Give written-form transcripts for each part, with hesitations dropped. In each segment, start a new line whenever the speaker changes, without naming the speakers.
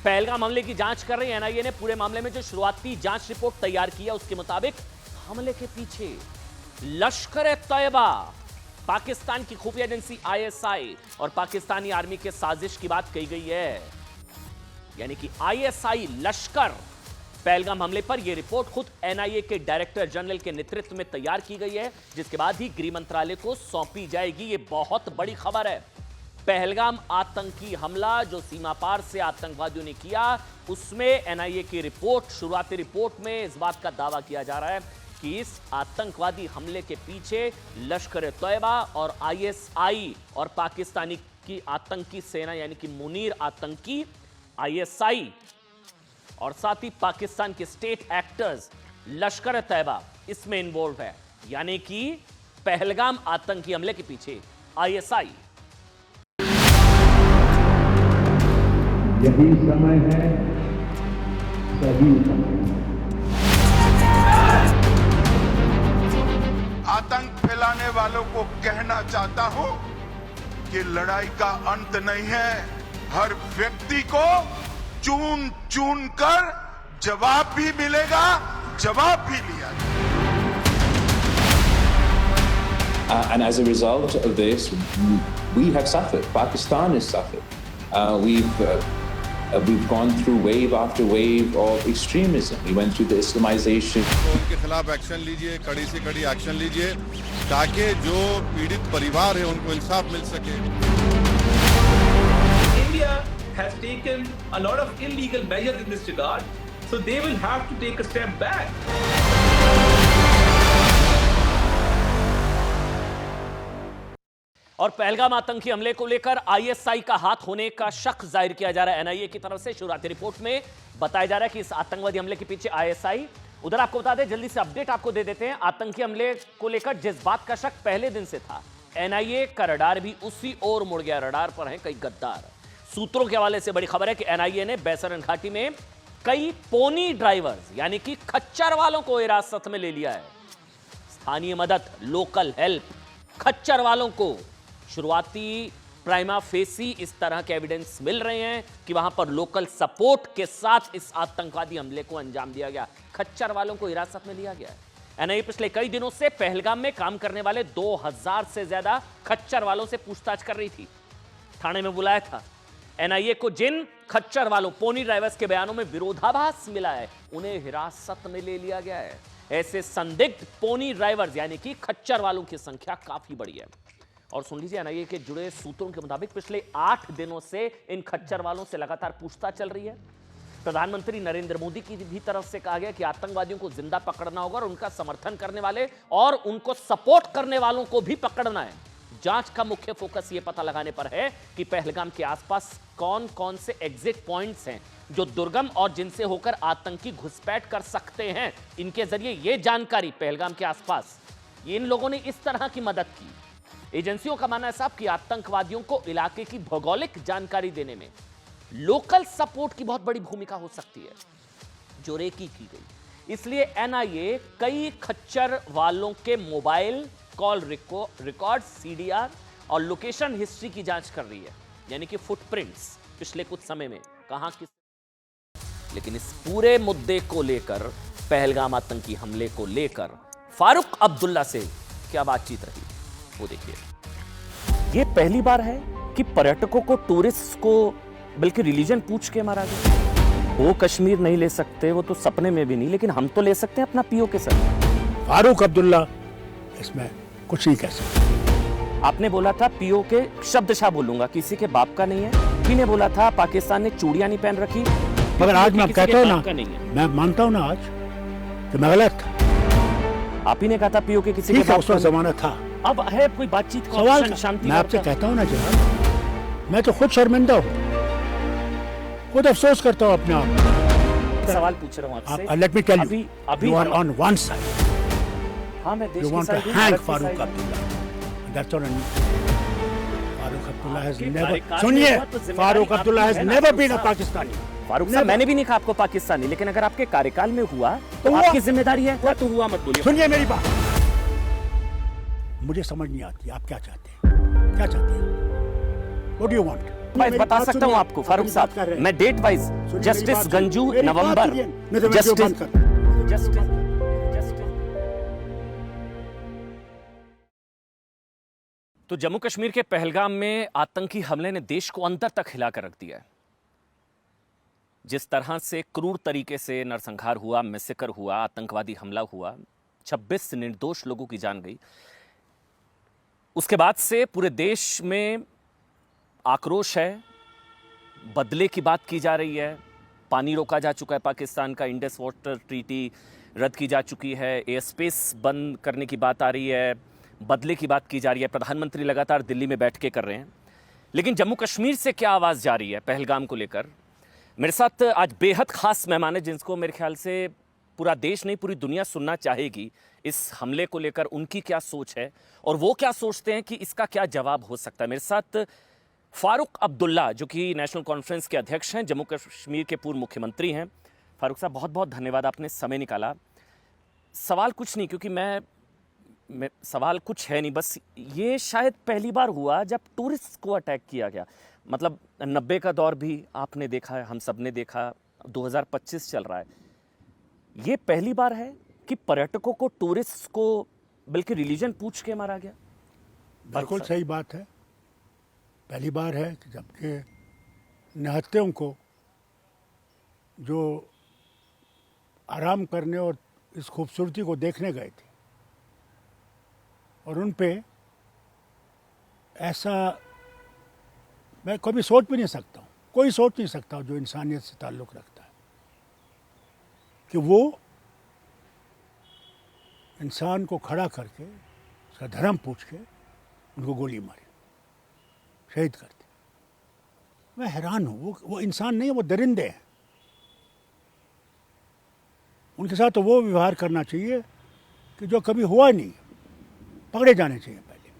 पहलगाम हमले की जांच कर रही एनआईए ने पूरे मामले में जो शुरुआती जांच रिपोर्ट तैयार की है उसके मुताबिक हमले के पीछे लश्कर-ए-तैयबा, पाकिस्तान की खुफिया एजेंसी आईएसआई और पाकिस्तानी आर्मी के साजिश की बात कही गई है। यानी कि आईएसआई लश्कर पहलगाम हमले पर यह रिपोर्ट खुद एनआईए के डायरेक्टर जनरल के नेतृत्व में तैयार की गई है, जिसके बाद ही गृह मंत्रालय को सौंपी जाएगी। यह बहुत बड़ी खबर है। पहलगाम आतंकी हमला जो सीमा पार से आतंकवादियों ने किया, उसमें एनआईए की रिपोर्ट, शुरुआती रिपोर्ट में इस बात का दावा किया जा रहा है कि इस आतंकवादी हमले के पीछे लश्कर-ए-तैयबा और आईएसआई और पाकिस्तानी की आतंकी सेना यानी कि मुनीर आतंकी, आईएसआई और साथ ही पाकिस्तान के स्टेट एक्टर्स लश्कर-ए-तैयबा इसमें इन्वॉल्व है। यानी कि पहलगाम आतंकी हमले के पीछे आईएसआई।
यही समय है, सही समय।
आतंक फैलाने वालों को कहना चाहता हूं कि लड़ाई का अंत नहीं है। हर व्यक्ति को चुन चुन कर जवाब भी मिलेगा, जवाब भी लिया जाएगा।
And as a result of this, we have suffered. Pakistan has suffered. We've gone through wave after wave of extremism. We went through the Islamization.
उनके खिलाफ एक्शन लीजिए, कड़ी से कड़ी एक्शन लीजिए, ताकि जो पीड़ित परिवार है उनको इंसाफ मिल सके।
India has taken a lot of illegal measures in this regard, so they will have to take a step back.
और पहलगाम आतंकी हमले को लेकर आईएसआई का हाथ होने का शक जाहिर किया जा रहा है एनआईए की तरफ से। शुरुआती रिपोर्ट में बताया जा रहा है कि इस आतंकवादी हमले के पीछे आईएसआई। उधर आपको बता दें, जल्दी से अपडेट आपको दे देते हैं। आतंकी हमले को लेकर जिस बात का शक पहले दिन से था, एनआईए का रडार भी उसी ओर मुड़ गया। रडार पर है कई गद्दार। सूत्रों के हवाले से बड़ी खबर है कि एनआईए ने बैसरन घाटी में कई पोनी ड्राइवर्स यानी कि खच्चर वालों को हिरासत में ले लिया है। स्थानीय मदद, लोकल हेल्प, खच्चर वालों को शुरुआती प्राइमा फेसी इस तरह के एविडेंस मिल रहे हैं कि वहां पर लोकल सपोर्ट के साथ इस आतंकवादी हमले को अंजाम दिया गया। खच्चर वालों को हिरासत में लिया गया है। एनआईए पिछले कई दिनों से पहलगाम में काम करने वाले 2000 से ज्यादा खच्चर वालों से पूछताछ कर रही थी। थाने में बुलाया था। एनआईए को जिन खच्चर वालों, पोनी ड्राइवर्स के बयानों में विरोधाभास मिला है, उन्हें हिरासत में ले लिया गया है। ऐसे संदिग्ध पोनी ड्राइवर्स यानी कि खच्चर वालों की संख्या काफी बड़ी है। और सुन लीजिए, एनआईए के जुड़े सूत्रों के मुताबिक पिछले 8 दिनों से इन खच्चर वालों से लगातार पूछताछ चल रही है। प्रधानमंत्री नरेंद्र मोदी की भी तरफ से कहा गया कि आतंकवादियों को जिंदा पकड़ना होगा और उनका समर्थन करने वाले और उनको सपोर्ट करने वालों को भी पकड़ना है। जांच का मुख्य फोकस यह पता लगाने पर है कि पहलगाम के आसपास कौन कौन से एग्जिट पॉइंट्स हैं जो दुर्गम और जिनसे होकर आतंकी घुसपैठ कर सकते हैं। इनके जरिए यह जानकारी पहलगाम के आसपास इन लोगों ने इस तरह की मदद की। एजेंसियों का मानना है साहब कि आतंकवादियों को इलाके की भौगोलिक जानकारी देने में लोकल सपोर्ट की बहुत बड़ी भूमिका हो सकती है, जो रेकी की गई। इसलिए एनआईए कई खच्चर वालों के मोबाइल कॉल रिकॉर्ड, सीडीआर और लोकेशन हिस्ट्री की जांच कर रही है, यानी कि फुटप्रिंट्स पिछले कुछ समय में कहां किस। लेकिन इस पूरे मुद्दे को लेकर, पहलगाम आतंकी हमले को लेकर फारूक अब्दुल्ला से क्या बातचीत रही, वो देखिए। ये पहली बार है कि पर्यटकों को, टूरिस्ट को बल्कि रिलीजन पूछ के मारा गया। वो कश्मीर नहीं ले सकते, वो तो सपने में भी नहीं, लेकिन हम तो ले सकते हैं अपना पीओ के साथ।
फारूक अब्दुल्ला इसमें कुछ नहीं कह सकते।
आपने बोला था पीओ के शब्दशः बोलूंगा, किसी के बाप का नहीं है। भी ने बोला था पाकिस्तान ने चूड़ियां नहीं पहन रखी,
मगर आज मैं कहता हूं ना, मैं मानता हूं ना आज कि मैं गलत था।
आप ही ने कहा था पीओ के किसी के बाप का
जमाना था।
अब है कोई बातचीत का
सवाल,
शांति।
मैं आपसे कहता हूं ना जनाब, मैं तो खुद शर्मिंदा हूं, खुद अफसोस करता हूं अपने आप।
सवाल पूछ रहा हूं आपसे।
लेट मी टेल यू,
अभी
you are on one side.
हां, मैं देश
You
की
want to
साइड हूं,
hang
भारत की
Farooq
साइड हूं।
Abdullah. That's what I mean. Farooq Abdullah has
आपके
never.
कार्यकाल
सुनिए,
में बहुत जिम्मेदारी
Farooq Abdullah has
आपकी है ना,
never
फारूक
been a
साहब।
Pakistani.
फारूक साहब, मैंने भी नहीं कहा आपको पाकिस्तानी, लेकिन अगर आपके कार्यकाल में हुआ तो
हुआ।
आपकी जिम्मेदारी है। तो हुआ मत बोलिए।
सुनिए मेरी बात, मुझे समझ नहीं आती आप क्या चाहते हैं, क्या चाहते हैं? What do you want?
Wise बता सकता हूं आपको फारूक साहब, मैं डेट वाइज जस्टिस गंजू नवंबर, जस्टिस तो जम्मू कश्मीर के पहलगाम में आतंकी हमले ने देश को अंदर तक हिला कर रख दिया है। जिस तरह से क्रूर तरीके से नरसंहार हुआ, मैसेकर हुआ, आतंकवादी हमला हुआ, 26 निर्दोष लोगों की जान गई, उसके बाद से पूरे देश में आक्रोश है, बदले की बात की जा रही है। पानी रोका जा चुका है पाकिस्तान का, इंडस वाटर ट्रीटी रद्द की जा चुकी है, एयर स्पेस बंद करने की बात आ रही है, बदले की बात की जा रही है। प्रधानमंत्री लगातार दिल्ली में बैठ के कर रहे हैं, लेकिन जम्मू कश्मीर से क्या आवाज़ जा रही है पहलगाम को लेकर? मेरे साथ आज बेहद खास मेहमान है, जिनको मेरे ख्याल से पूरा देश नहीं पूरी दुनिया सुनना चाहेगी। इस हमले को लेकर उनकी क्या सोच है और वो क्या सोचते हैं कि इसका क्या जवाब हो सकता है। मेरे साथ फारूक अब्दुल्ला, जो कि नेशनल कॉन्फ्रेंस के अध्यक्ष हैं, जम्मू कश्मीर के पूर्व मुख्यमंत्री हैं। फारूक साहब, बहुत बहुत धन्यवाद, आपने समय निकाला। सवाल कुछ नहीं, क्योंकि मैं सवाल कुछ है नहीं, बस ये शायद पहली बार हुआ जब टूरिस्ट को अटैक किया गया। मतलब 90 का दौर भी आपने देखा है, हम सब ने देखा, 2025 चल रहा है। ये पहली बार है कि पर्यटकों को, टूरिस्ट को बल्कि रिलीजन पूछ के मारा गया।
बिल्कुल सही बात है, पहली बार है कि जबकि निहत्तों को जो आराम करने और इस खूबसूरती को देखने गए थे और उन पे ऐसा मैं कभी सोच भी नहीं सकता हूँ, कोई सोच नहीं सकता हूँ जो इंसानियत से ताल्लुक़ रखता है, कि वो इंसान को खड़ा करके उसका धर्म पूछ के उनको गोली मारे, शहीद कर दी। मैं हैरान हूँ, वो इंसान नहीं है, वो दरिंदे हैं। उनके साथ तो वो व्यवहार करना चाहिए कि जो कभी हुआ नहीं, पकड़े जाने चाहिए पहले।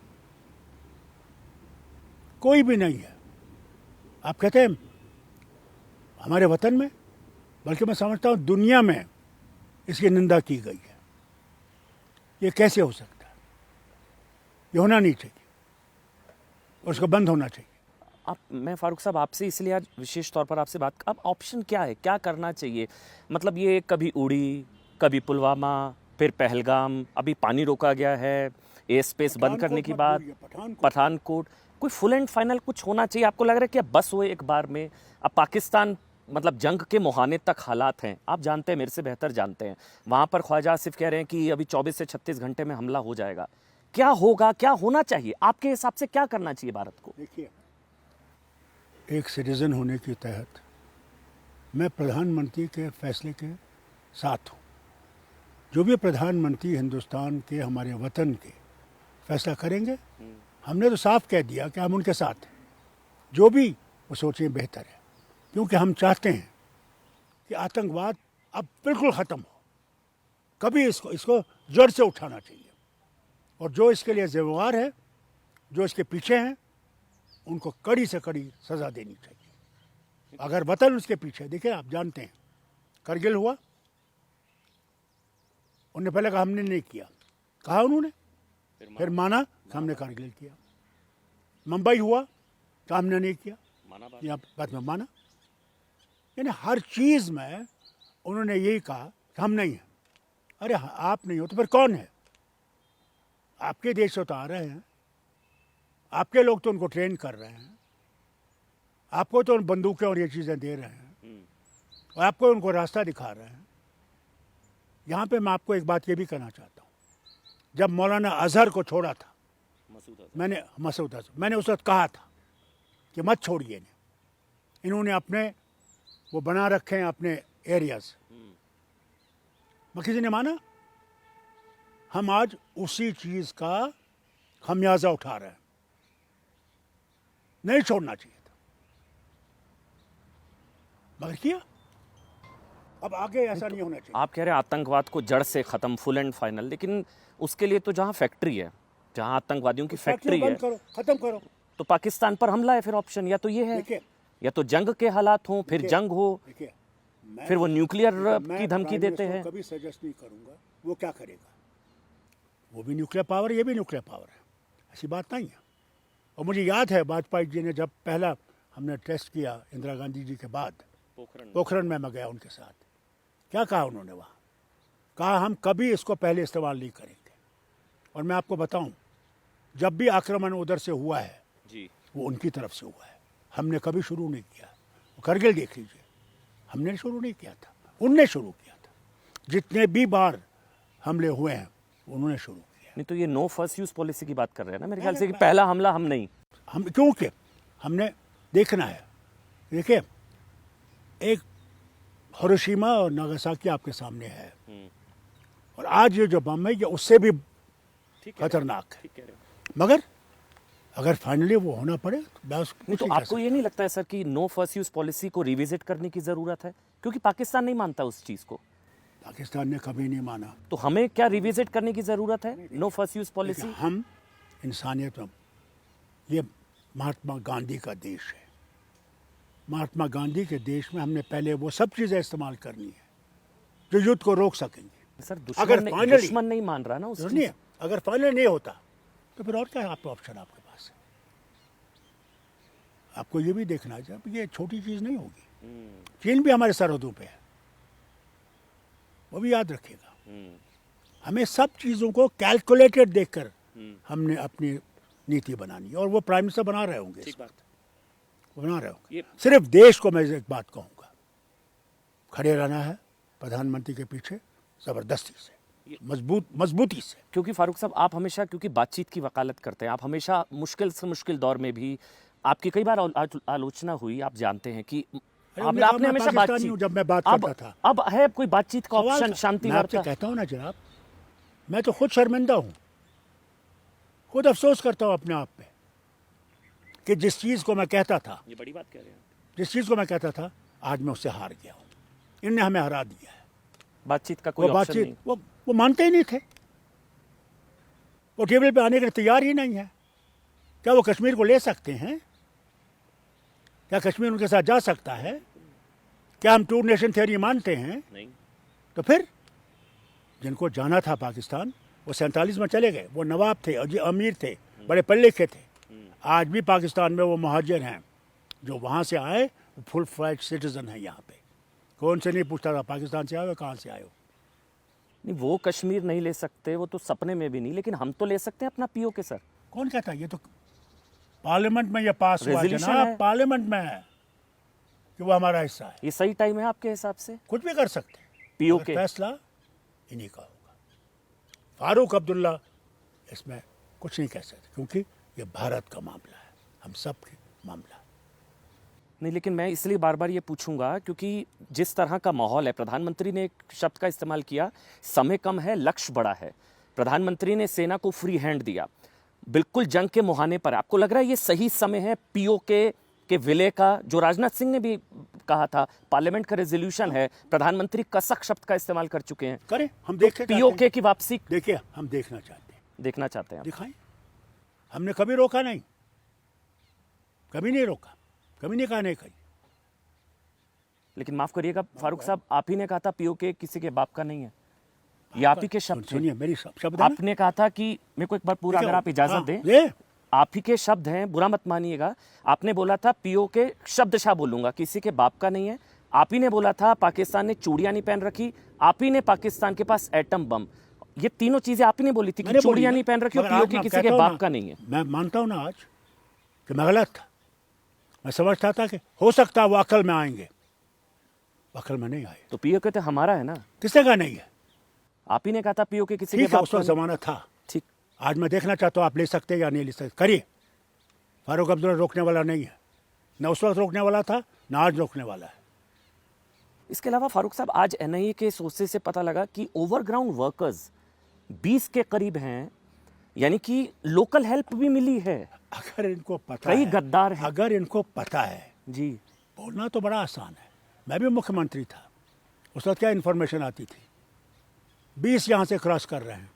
कोई भी नहीं है, आप कहते हैं हमारे वतन में, बल्कि मैं समझता हूँ दुनिया में इसकी निंदा की गई है। ये कैसे हो सकता है? ये होना नहीं चाहिए और उसको बंद होना चाहिए।
मैं फारूक साहब आपसे इसलिए आज विशेष तौर पर आपसे बात, अब ऑप्शन क्या है, क्या करना चाहिए? मतलब ये कभी उड़ी, कभी पुलवामा, फिर पहलगाम, अभी पानी रोका गया है, एयर स्पेस बंद करने की बात, पठानकोट, कोई फुल एंड फाइनल कुछ होना चाहिए? आपको लग रहा है कि अब बस हुए एक बार में? अब पाकिस्तान मतलब जंग के मुहाने तक हालात हैं, आप जानते हैं, मेरे से बेहतर जानते हैं। वहाँ पर ख्वाजा आसिफ कह रहे हैं कि अभी 24 से 36 घंटे में हमला हो जाएगा। क्या होगा, क्या होना चाहिए आपके हिसाब से, क्या करना चाहिए भारत को?
देखिए, एक सिटीज़न होने के तहत मैं प्रधानमंत्री के फैसले के साथ हूँ। जो भी प्रधानमंत्री हिंदुस्तान के, हमारे वतन के फैसला करेंगे, हमने तो साफ कह दिया कि हम उनके साथ हैं। जो भी वो सोचें बेहतर है, क्योंकि हम चाहते हैं कि आतंकवाद अब बिल्कुल ख़त्म हो। कभी इसको जड़ से उठाना चाहिए, और जो इसके लिए जिम्मेवार है, जो इसके पीछे हैं, उनको कड़ी से कड़ी सज़ा देनी चाहिए। अगर वतन उसके पीछे, देखिए आप जानते हैं करगिल हुआ, उन्होंने पहले कहा हमने नहीं किया, कहा उन्होंने, फिर माना कि हमने करगिल किया। मुंबई हुआ, कहा हमने नहीं किया, या बाद में माना। यानी हर चीज़ में उन्होंने यही कहा कि हम नहीं हैं। अरे आप नहीं हो तो फिर कौन है? आपके देश से तो आ रहे हैं, आपके लोग तो उनको ट्रेन कर रहे हैं, आपको तो उन बंदूकें और ये चीज़ें दे रहे हैं, और आपको उनको रास्ता दिखा रहे हैं। यहाँ पे मैं आपको एक बात ये भी कहना चाहता हूँ, जब मौलाना अजहर को छोड़ा था, मसूद अजहर, मैंने उस वक्त कहा था कि मत छोड़िए इन्हें, इन्होंने अपने वो बना रखे हैं अपने एरियाज। मैं किसी ने माना? हम आज उसी चीज़ का खमियाजा उठा रहे हैं। नहीं छोड़ना चाहिए था, मगर किया। अब आगे ऐसा नहीं होना चाहिए।
आप कह रहे हैं आतंकवाद को जड़ से खत्म, फुल एंड फाइनल, लेकिन उसके लिए तो जहां फैक्ट्री है, जहां आतंकवादियों की फैक्ट्री है,
खत्म करो,
तो पाकिस्तान पर हमला है। फिर ऑप्शन या तो ये है, या तो जंग के हालात हो, फिर जंग हो, फिर वो न्यूक्लियर की धमकी देते हैं।
कभी सजेस्ट नहीं करूंगा वो क्या करेगा। वो भी न्यूक्लियर पावर, ये भी न्यूक्लियर पावर है, ऐसी बात नहीं है। और मुझे याद है वाजपेयी जी ने जब पहला हमने टेस्ट किया इंदिरा गांधी जी के बाद, पोखरण में मैं गया उनके साथ। क्या कहा उन्होंने वहाँ? कहा हम कभी इसको पहले इस्तेमाल नहीं करेंगे। और मैं आपको बताऊं, जब भी आक्रमण उधर से हुआ है
जी,
वो उनकी तरफ से हुआ है, हमने कभी शुरू नहीं किया। करगिल देख लीजिए, हमने शुरू नहीं किया था, उनने शुरू किया था। जितने भी बार हमले हुए हैं उन्होंने शुरू किया।
नहीं तो ये नो फर्स्ट यूज पॉलिसी की बात कर रहे हैं ना मेरे ख्याल से, कि पहला हमला हम नहीं।
हम क्योंकि हमने देखना है, देखिए एक हिरोशिमा और नागासाकी आपके सामने है, और आज ये जो बम है ये उससे भी खतरनाक है। मगर अगर फाइनली वो होना पड़े तो बस
नहीं तो आपको ये नहीं लगता है सर कि नो फर्स्ट यूज पॉलिसी को रिविजिट करने की जरूरत है? क्योंकि पाकिस्तान नहीं मानता उस चीज को।
पाकिस्तान ने कभी नहीं माना।
तो हमें क्या रिविजिट करने की जरूरत है नो फर्स्ट यूज पॉलिसी?
हम इंसानियत में, ये महात्मा गांधी का देश है। महात्मा गांधी के देश में हमने पहले वो सब चीजें इस्तेमाल करनी है जो युद्ध को रोक सकेंगी।
सर
अगर
दुश्मन नहीं मान रहा ना उस चीज।
नहीं, अगर फाइनल नहीं होता तो फिर और क्या आपका ऑप्शन आपके पास है? आपको ये भी देखना है, जब ये छोटी चीज नहीं होगी। चीन भी हमारे सरहदों पे है, वो भी याद रखिएगा। हमें सब चीजों को कैलकुलेटेड देखकर हमने अपनी नीति बनानी है, और वो प्राइम मिनिस्टर बना रहे होंगे।
ठीक बात।
वो बना रहे होंगे। सिर्फ देश को मैं एक बात कहूंगा, खड़े रहना है प्रधानमंत्री के पीछे जबरदस्ती से, मजबूती से।
क्योंकि फारूक साहब आप हमेशा, क्योंकि बातचीत की वकालत करते हैं, आप हमेशा मुश्किल से मुश्किल दौर में भी आपकी कई बार आलोचना हुई, आप जानते हैं कि आपने हमेशा बातचीत,
जब मैं बात करता था,
अब है कोई बातचीत का ऑप्शन, शांति
मैं आपसे कहता हूं ना जनाब, मैं तो खुद शर्मिंदा हूं, खुद अफसोस करता हूं अपने आप पे कि जिस चीज को मैं कहता था,
ये बड़ी बात कह रहे हैं,
जिस चीज को मैं कहता था आज मैं उससे हार गया हूं। इनने हमें हरा दिया है।
बातचीत का कोई ऑप्शन नहीं।
वो मानते ही नहीं थे, वो टेबल पे आने के लिए तैयार ही नहीं है। क्या वो कश्मीर को ले सकते हैं? क्या कश्मीर उनके साथ जा सकता है? क्या हम टू नेशन थ्योरी मानते हैं?
नहीं।
तो फिर जिनको जाना था पाकिस्तान, वो 47 में चले गए। वो नवाब थे, अमीर थे, बड़े पढ़े लिखे थे। आज भी पाकिस्तान में वो मुहाजिर हैं जो वहाँ से आए, वो फुल फ्लैट सिटीजन है यहाँ पे। कौन से नहीं पूछता था पाकिस्तान से आए हो, कहाँ से आए हो।
नहीं, वो कश्मीर नहीं ले सकते, वो तो सपने में भी नहीं, लेकिन हम तो ले सकते हैं अपना पीओ के। सर
कौन कहता है? ये तो पार्लियामेंट में ये पास हुआ जनाब, पार्लियामेंट में है कि वो हमारा हिस्सा है।
ये सही टाइम है आपके हिसाब से?
कुछ भी कर सकते हैं,
पीओ के
फैसला इन्हीं का होगा। फारूक अब्दुल्ला इसमें कुछ नहीं कह सकते, क्योंकि ये भारत का मामला है, हम सब के मामला।
नहीं, लेकिन मैं इसलिए बार बार ये पूछूंगा क्योंकि जिस तरह का माहौल है, प्रधानमंत्री ने एक शब्द का इस्तेमाल किया, समय कम है लक्ष्य बड़ा है। प्रधानमंत्री ने सेना को फ्री हैंड दिया, बिल्कुल जंग के मुहाने पर। आपको लग रहा है ये सही समय है पीओ के विलय का? जो राजनाथ सिंह ने भी कहा था, पार्लियामेंट का रेजोल्यूशन है, प्रधानमंत्री कसक शब्द का इस्तेमाल कर चुके हैं।
करें, हम देखें
पीओके की वापसी।
देखिए, हम देखना चाहते हैं, दिखाएं। हमने कभी रोका नहीं, कभी नहीं रोका, कभी नहीं कहा नहीं कही।
लेकिन माफ करिएगा फारूक साहब, आप ही ने कहा था पीओके किसी के बाप का नहीं है। ये आप ही के शब्द थे।
सुनिए मेरी शब्द,
आपने कहा था कि मेरे को एक बार पूरा, अगर आप इजाजत दें, आप ही के शब्द हैं, बुरा मत मानिएगा। आपने बोला था पीओके, शब्दशः बोलूंगा, किसी के बाप का नहीं है। आप ही ने बोला था पाकिस्तान ने चूड़ियां नहीं पहन रखी, आप ही ने पाकिस्तान के पास एटम बम, ये तीनों चीजें आप ही ने बोली थी कि चूड़ियां नहीं पहन रखी और पीओके किसी के बाप का नहीं है।
मैं मानता हूं ना आज कि मैं गलत था। मैं समझता था कि हो सकता है वो अकल में आएंगे, अकल में नहीं आए।
तो पीओके तो हमारा है ना।
किसने कहा नहीं है?
आप ही ने कहा था पीओके किसी के बाप
का। उस जमाना था।
ठीक,
आज मैं देखना चाहता हूँ आप ले सकते या नहीं ले सकते, करिए। फारूक अब्दुल्ला रोकने वाला नहीं है, न उस वक्त रोकने वाला था, न आज रोकने वाला है।
इसके अलावा फारूक साहब, आज एनआईए के सोर्सेज से पता लगा कि ओवरग्राउंड वर्कर्स 20 के करीब हैं, यानी कि लोकल हेल्प भी मिली है।
अगर इनको पता
कई
है,
गद्दार हैं।
अगर इनको पता है
जी,
बोलना तो बड़ा आसान है। मैं भी मुख्यमंत्री था, उस वक्त क्या इन्फॉर्मेशन आती थी? 20 यहाँ से क्रॉस कर रहे हैं।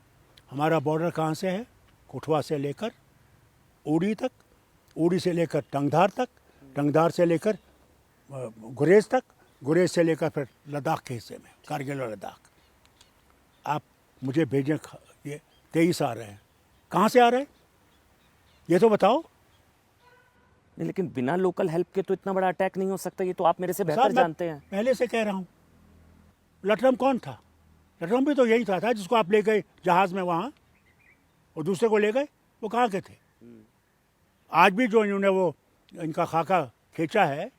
हमारा बॉर्डर कहाँ से है? कुठवा से लेकर उड़ी तक, उड़ी से लेकर टंगधार तक, टंगधार से लेकर गुरेज तक, गुरेज से लेकर फिर लद्दाख के हिस्से में, कारगिल और लद्दाख। आप मुझे भेजें, ये 23 आ रहे हैं, कहाँ से आ रहे हैं ये तो बताओ।
नहीं, लेकिन बिना लोकल हेल्प के तो इतना बड़ा अटैक नहीं हो सकता, ये तो आप मेरे से बेहतर
साहब, मैं
जानते हैं।
पहले से कह रहा हूँ, लटरम कौन था? लटरम भी तो यही था जिसको आप ले गए जहाज में वहाँ और दूसरे को ले गए, वो कहाँ के थे? आज भी जो इन्होंने वो इनका खाका खींचा है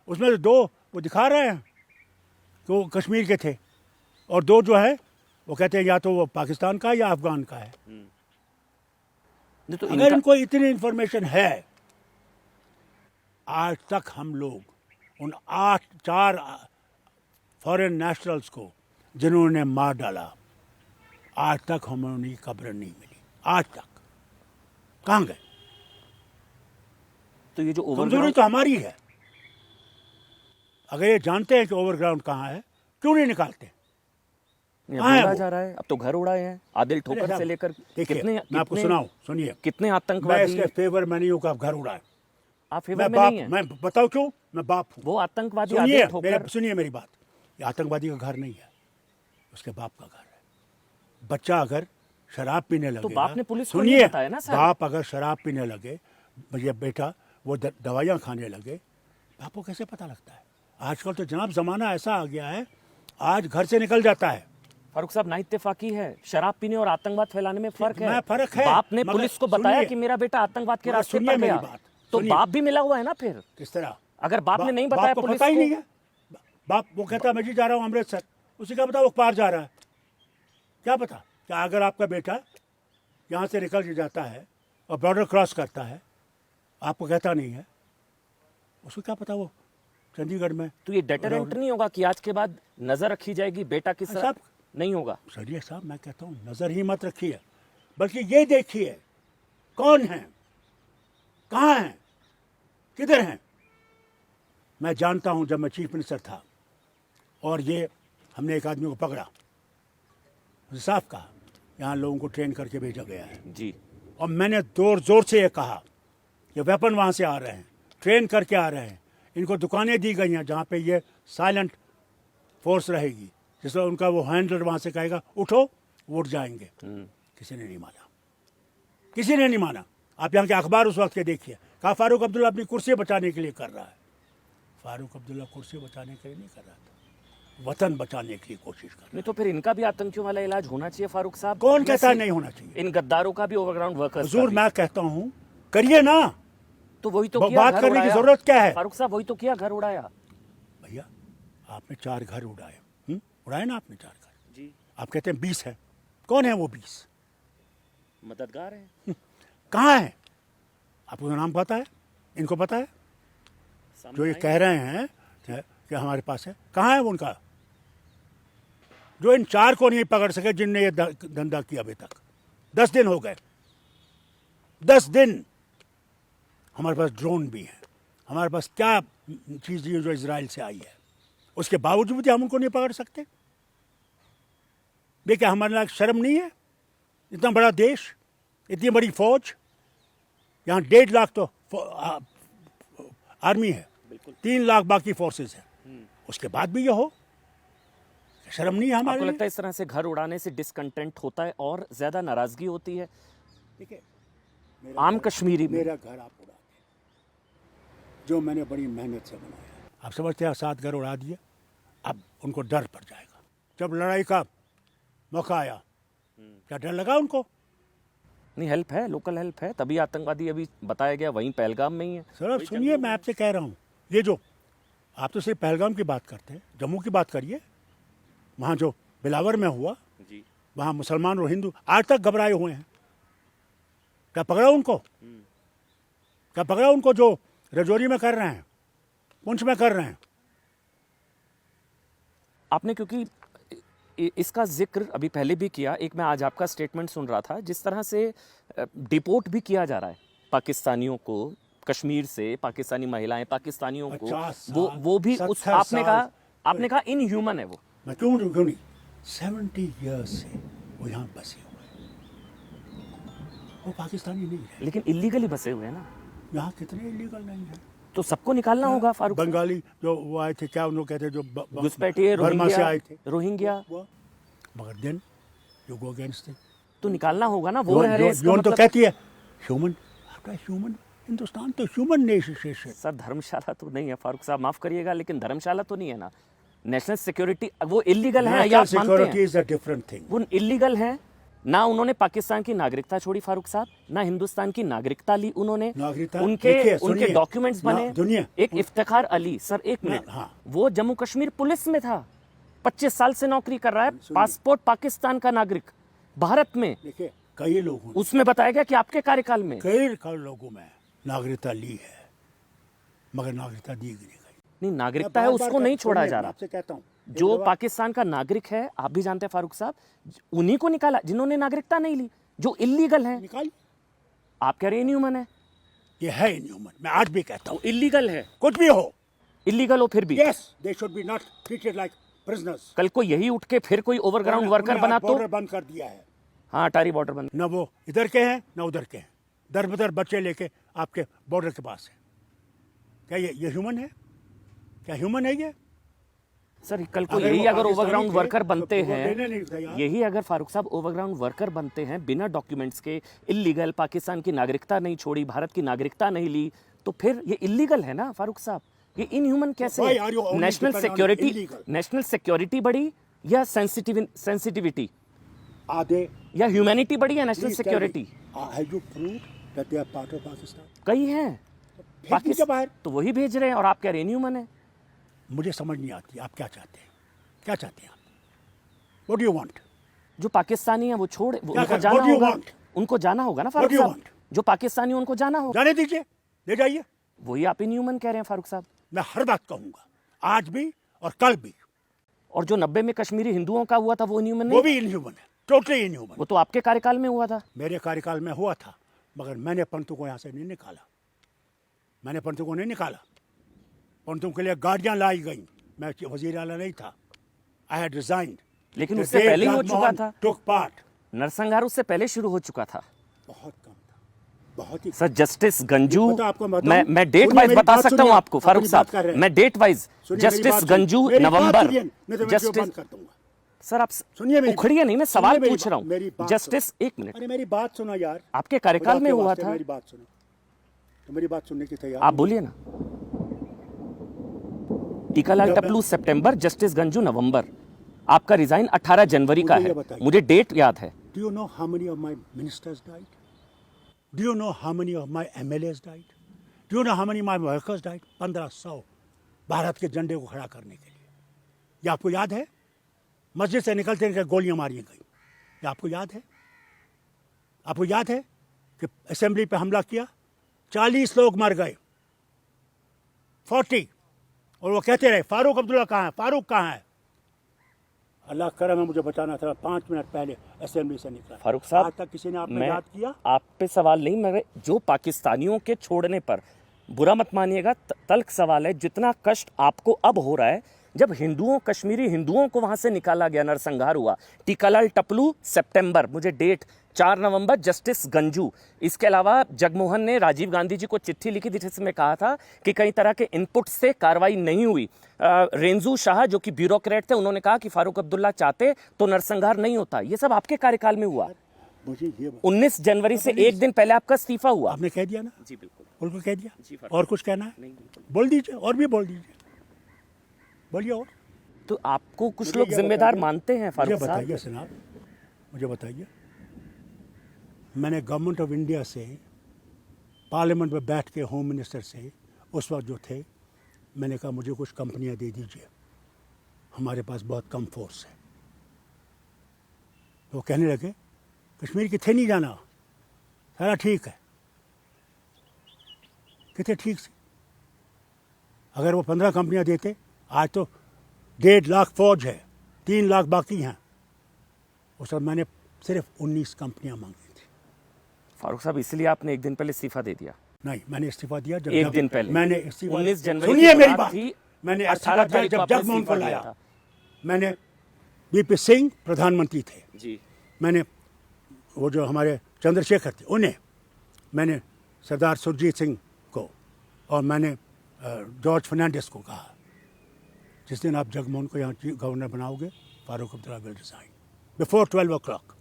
उसमें तो 2 वो दिखा रहे हैं कि वो कश्मीर के थे और 2 जो है वो कहते हैं या तो वो पाकिस्तान का है या अफगान का है।
नहीं तो
अगर इनको इतनी इंफॉर्मेशन है, आज तक हम लोग उन 4 फॉरेन नेशनल्स को जिन्होंने मार डाला, आज तक हमें उनकी खबर नहीं मिली। आज तक कहाँ गए?
तो ये जो
कमजोरी
ओवरग्राउंड
तो हमारी है। अगर ये जानते हैं कि ओवरग्राउंड कहाँ है, क्यों नहीं निकालते? कहाँ है
उड़ा
वो?
जा रहा है, अब तो घर उड़ाए हैं आदिल ठोकर से
साहब,
लेकर
देखिए,
कितने
मैं आपको सुनाऊं, सुनिए।
कितने
मैं
आतंकवादी
इसके फेवर में नहीं हूँ कि आप घर उड़ाए।
आप फेवर
मैं
में
बाप,
नहीं है।
मैं बताऊं क्यों? मैं बाप हूँ।
वो आतंकवादी
सुनिए
आदिल ठोकर
सुनिए मेरी बात। ये आतंकवादी का घर नहीं है, उसके बाप का घर है। बच्चा अगर शराब पीने लगे,
बाप ने पुलिस को
सुनिए,
नहीं बताया ना सर।
बाप अगर शराब पीने लगे, ये बेटा वो दवाइयाँ खाने लगे, बाप को कैसे पता लगता है? आजकल तो जनाब जमाना ऐसा आ गया है, आज घर से निकल जाता है।
फारूक साहब, ना इत्तेफाकी है, शराब पीने और आतंकवाद फैलाने में फर्क है।
फर्क है,
बाप ने
मगर
पुलिस को बताया
सुनिए,
कि मेरा बेटा आतंकवाद के
मगर
रास्ते
सुनिए
पर
मेरी
गया,
बात,
तो
सुनिए।
बाप भी मिला हुआ है ना फिर।
किस तरह?
अगर बाप ने नहीं बताया
को
पुलिस
पता ही
को,
नहीं है। बाप वो कहता है मैं जी जा रहा हूँ अमृतसर, उसी का पता वो पार जा रहा है। क्या पता क्या अगर आपका बेटा यहाँ से निकल के जाता है और बॉर्डर क्रॉस करता है, आपको कहता नहीं है, उसको क्या पता वो चंडीगढ़ में।
तो ये डेटरेंट नहीं होगा कि आज के बाद नजर रखी जाएगी बेटा की
साहब,
नहीं होगा?
सरिया साहब, मैं कहता हूँ नज़र ही मत रखिए, बल्कि ये देखिए कौन है, कहाँ है, किधर हैं। मैं जानता हूँ जब मैं चीफ मिनिस्टर था और ये हमने एक आदमी को पकड़ा, मुझे साफ कहा यहाँ लोगों को ट्रेन करके भेजा गया है
जी।
और मैंने जोर से ये कहा कि वेपन वहाँ से आ रहे हैं, ट्रेन करके आ रहे हैं, इनको दुकानें दी गई हैं जहाँ पे ये साइलेंट फोर्स रहेगी, जिसमें उनका वो हैंडलर वहाँ से कहेगा उठो, वो उठ जाएंगे। किसी ने नहीं माना, किसी ने नहीं माना। आप यहाँ के अखबार उस वक्त के देखिए, कहा फारूक अब्दुल्ला अपनी कुर्सी बचाने के लिए कर रहा है। फारूक अब्दुल्ला कुर्सी बचाने के लिए नहीं कर रहा था, वतन बचाने की कोशिश कर रहा
नहीं तो फिर इनका भी आतंकियों वाला इलाज होना चाहिए फारूक साहब।
है। कौन कहता है नहीं होना चाहिए?
इन गद्दारों का भी, ओवरग्राउंड वर्कर्स का
हुजूर
भी।
मैं कहता हूँ करिए ना,
तो वही तो
बात
किया, घर
करने की
उड़ाया।
जरूरत क्या है?
फारूक साहब, वही तो किया, घर उड़ाया।
भैया आपने 4 घर उड़ाए, उड़ाए ना आपने 4 घर।
जी।
आप कहते हैं 20 है, कौन है वो 20?
मददगार है।
कहाँ है? आपको नाम पता है? इनको पता है? जो ये कह रहे हैं कि हमारे पास है, कहाँ है वो उनका? जो इन 4 को नहीं पकड़ सके जिनने ये धंधा किया अभी तक। 10 दिन हो गए, 10 दिन। हमारे पास ड्रोन भी है, हमारे पास क्या चीज़ है जो इजराइल से आई है, उसके बावजूद भी हम उनको नहीं पकड़ सकते। देखिए हमारे लायक शर्म नहीं है? इतना बड़ा देश, इतनी बड़ी फौज, यहाँ 1.5 लाख तो आर्मी है, 3 लाख बाकी फोर्सेस है, उसके बाद भी ये हो, शर्म नहीं है हमारे
आपको
लिए?
लगता है इस तरह से घर उड़ाने से डिसकंटेंट होता है और ज्यादा नाराजगी होती है
देखिए
आम कश्मीरी में?
मेरा घर आप उड़ा दिए, जो मैंने बड़ी मेहनत से बनाया। आप समझते हैं 7 घर उड़ा दिए, अब उनको डर पड़ जाएगा। जब लड़ाई का मौका आया, क्या डर लगा उनको?
नहीं, हेल्प है, लोकल हेल्प है, तभी आतंकवादी अभी बताया गया वहीं पहलगाम में ही है।
सर अब सुनिए, मैं आपसे कह रहा हूँ, ये जो आप तो सिर्फ पहलगाम की बात करते हैं, जम्मू की बात करिए। वहाँ जो बिलावर में हुआ, वहाँ मुसलमान और हिंदू आज तक घबराए हुए हैं। क्या पकड़ा उनको? क्या पकड़ा उनको जो रजौरी में कर रहे हैं, पुंछ में कर रहे हैं?
आपने क्योंकि इसका जिक्र अभी पहले भी किया, एक मैं आज आपका स्टेटमेंट सुन रहा था, जिस तरह से डिपोर्ट भी किया जा रहा है पाकिस्तानियों को कश्मीर से, पाकिस्तानी महिलाएं, पाकिस्तानियों को,
50
वो भी उस
70
आपने कहा इनह्यूमन है वो।
मैं क्यों नहीं, 70 ईयर्स से वो यहाँ बसे हुए हैं, वो पाकिस्तानी नहीं है।
लेकिन इलीगली बसे हुए हैं ना,
यहाँ कितने इलीगल नहीं है?
तो सबको निकालना होगा फारूक साहब।
बंगाली जो वो आए थे, क्या उनको कहते, जो
घुसपैठिए,
बर्मा से आए थे,
रोहिंग्या,
मगर देन यू गो अगेंस्ट
तो निकालना होगा ना, वो रह रहे हैं, इसका
यून तो
मतलब
कहती है ह्यूमन, आपका ह्यूमन हिंदुस्तान तो ह्यूमन नेशन है।
सर धर्मशाला तो नहीं है फारूक साहब, माफ करिएगा, लेकिन धर्मशाला तो नहीं है ना। नेशनल सिक्योरिटी वो इलीगल है, या आप मानते
सिक्योरिटी
हैं?
Is a different thing.
वो इलीगल है ना। उन्होंने पाकिस्तान की नागरिकता छोड़ी फारूक साहब, ना हिंदुस्तान की नागरिकता ली उन्होंने।
नागरिकता
उनके
देखिए,
उनके
सुनिए,
डॉक्यूमेंट्स बने।
दुनिया
एक इफ्तिखार अली, सर एक मिनट,
हाँ।
वो जम्मू कश्मीर पुलिस में था, 25 साल से नौकरी कर रहा है, पासपोर्ट पाकिस्तान का नागरिक भारत में।
देखिए कई लोगों ने,
उसमें बताया गया कि आपके कार्यकाल में
कई लोगों में नागरिकता ली है, मगर नागरिकता दी नहीं गई।
नहीं, नागरिकता है उसको नहीं छोड़ा जा रहा।
आपसे कहता हूँ,
जो पाकिस्तान का नागरिक है, आप भी जानते हैं फारूक साहब, उन्हीं को निकाला जिन्होंने नागरिकता नहीं ली, जो इलीगल है।
निकाल,
आप कह रहे हैं इनह्यूमन है?
ये है इनह्यूमन। मैं आज भी कहता हूँ
इलीगल है,
कुछ भी हो,
इलीगल हो फिर भी।
Yes they should be not treated like prisoners.
कल को यही उठ के फिर कोई ओवरग्राउंड वर्कर बना तो?
बॉर्डर बंद कर दिया है।
हाँ, अटारी बॉर्डर बंद।
न वो इधर के हैं न उधर के हैं, दर बदर बच्चे लेके आपके बॉर्डर के पास है। क्या ये ह्यूमन है? क्या ह्यूमन है ये?
सर कल को
अगर
यही
वो
अगर
पाकिस्तानी
ओवरग्राउंड
थे,
वर्कर
तो
बनते
वो लेने नहीं थे
हैं,
यार।
यही अगर फारूक साहब ओवरग्राउंड वर्कर बनते हैं बिना डॉक्यूमेंट्स के, इलीगल, पाकिस्तान की नागरिकता नहीं छोड़ी, भारत की नागरिकता नहीं ली, तो फिर ये इलीगल है ना फारूक साहब। ये इनह्यूमन कैसे
Why
है?
are you only
national
depend on
security,
illegal?
National security बढ़ी या सेंसिटिविटी,
आधे
या ह्यूमैनिटी बढ़ी या national security?
Have you proved that they are part of Pakistan?
कई हैं
भेज दीजिए बाहर।
तो वही भेज रहे हैं, और आप कह रहे हैं इनह्यूमन है।
मुझे समझ नहीं आती आप क्या चाहते हैं, क्या चाहते हैं आप? What do you want?
जो पाकिस्तानी है वो छोड़,
क्या
उनको
कर-
जाना
what do you
होगा,
want?
उनको जाना होगा ना फारूक
What do you
साहब।
want?
जो पाकिस्तानी उनको जाना होगा,
जाने दीजिए, ले जाइए।
वही आप इनह्यूमन कह रहे हैं फारूक साहब।
मैं हर बात कहूंगा, आज भी और कल भी।
और जो 90 में कश्मीरी हिंदुओं का हुआ था वो इनह्यूमन
वो
नहीं?
भी इनह्यूमन है, टोटली इनह्यूमन।
वो तो आपके कार्यकाल में हुआ था।
मेरे कार्यकाल में हुआ था, मगर मैंने पंतों को यहाँ से नहीं निकाला। मैंने पंतों को नहीं निकाला, पंतों के लिए गाड़ियाँ लाई गई। मैं वजीर आला नहीं था, आई हैड रिजाइंड।
लेकिन उससे पहले ही हो चुका था।
Took part.
नरसंहार उससे पहले शुरू हो चुका था।
बहुत कम था, बहुत ही।
सर जस्टिस गंजू,
पता आपको बताऊं?
मैं डेट
सुनिए,
वाइज
मेरी
बता
बात
सकता
सुनिए,
हूँ आपको
अपनी
फारूक
बात कर
साहब,
रहे हैं।
मैं डेट वाइज,
सुनिए, मेरी
जस्टिस
बात
गंजू
सुनिए। मेरी बात
नवंबर,
सुनिए, नहीं तो मैं वीडियो बंद कर दूंगा।
सर आप
सुनिए मेरी
उखड़िए नहीं, मैं
सुनिए
सवाल
मेरी
पूछ रहा
मेरी
हूँ।
बात
जस्टिस,
सुनो।
एक मिनट,
अरे मेरी बात सुनो यार,
आपके कार्यकाल
खुदा
में
के
हुआ
वास्ते
था।
मेरी बात सुनो, तो मेरी बात सुनने की तैयार
आप बोलिए ना। टीकालाल टपलू सितंबर, जस्टिस गंजू नवंबर। आपका रिजाइन 18 जनवरी का
मुझे ये
है,
बताइए।
मुझे डेट याद है।
Do you know how many of my ministers died? Do you know how many of my MLAs died? Do you know how many of my workers died? 1500 Bharat के झंडे को खड़ा करने के लिए। ये आपको याद है? मस्जिद से निकलते निकलते गोलियां मारी गई। ये आपको याद है? आपको याद है कि असेंबली पे हमला किया, 40 लोग मर गए, 40, और वो कहते रहे फारूक अब्दुल्ला कहाँ है, फारूक कहाँ है? अल्लाह करम है, मुझे बचाना था, 5 मिनट पहले असेंबली से निकला।
फारूक साहब,
आज तक किसी ने आपने
मैं
याद किया?
आप पे सवाल नहीं, मगर जो पाकिस्तानियों के छोड़ने पर, बुरा मत मानिएगा, तल्ख सवाल है, जितना कष्ट आपको अब हो रहा है, जब हिंदुओं, कश्मीरी हिंदुओं को वहां से निकाला गया, नरसंहार हुआ। टीकालाल टपलू सितंबर, मुझे डेट 4 नवंबर, जस्टिस गंजू। इसके अलावा जगमोहन ने राजीव गांधी जी को चिट्ठी लिखी थी जिसमें कहा था कि कई तरह के इनपुट से कार्रवाई नहीं हुई। रेंजू शाह जो कि ब्यूरोक्रेट थे, उन्होंने कहा कि फारूक अब्दुल्ला चाहते तो नरसंहार नहीं होता। ये सब आपके कार्यकाल में हुआ।
मुझे ये
19 जनवरी से एक दिन पहले आपका इस्तीफा हुआ।
आपने कह दिया ना?
जी बिल्कुल।
बिल्कुल कह दिया।
जी,
और कुछ कहना है?
नहीं, बिल्कुल।
बोल दीजिए, और भी बोल दीजिए, बोलिए। और
तो आपको कुछ
मुझे
लोग
ये
जिम्मेदार
बताइए,
मानते हैं
मुझे
फारूक
बताइए
साहब?
जनाब, मुझे बताइए, मैंने गवर्नमेंट ऑफ इंडिया से, पार्लियामेंट में बैठ के होम मिनिस्टर से उस वक्त जो थे, मैंने कहा मुझे कुछ कंपनियां दे दीजिए, हमारे पास बहुत कम फोर्स है। तो वो कहने लगे कश्मीर किथे नहीं जाना, सारा ठीक है। कितने ठीक से, अगर वो 15 कंपनियां देते, आज तो 1.5 लाख फौज है, 3 लाख बाकी हैं। उस वक्त मैंने सिर्फ 19 कंपनियां मांगी थी।
फारूक साहब, इसलिए आपने एक दिन पहले इस्तीफा दे दिया।
नहीं, मैंने इस्तीफा दिया जब
एक दिन पहले
मैंने इस्तीफा
19 जनवरी
सुनिए
की
मेरी
बात
बात,
थी,
मैंने
18
इस्तीफा
तारीख
दिया
को
जब
आपने
जगमोहन को
इस्तीफा दिया
लाया।
था।
मैंने बीपी सिंह प्रधानमंत्री थे,
जी,
मैंने वो जो हमारे चंद्रशेखर थे उन्हें, मैंने सरदार सुरजीत सिंह को, और मैंने जॉर्ज फर्नांडिस को कहा जिस दिन आप जगमोहन को यहाँ गवर्नर बनाओगे, Farooq Abdullah will resign before 12 o'clock।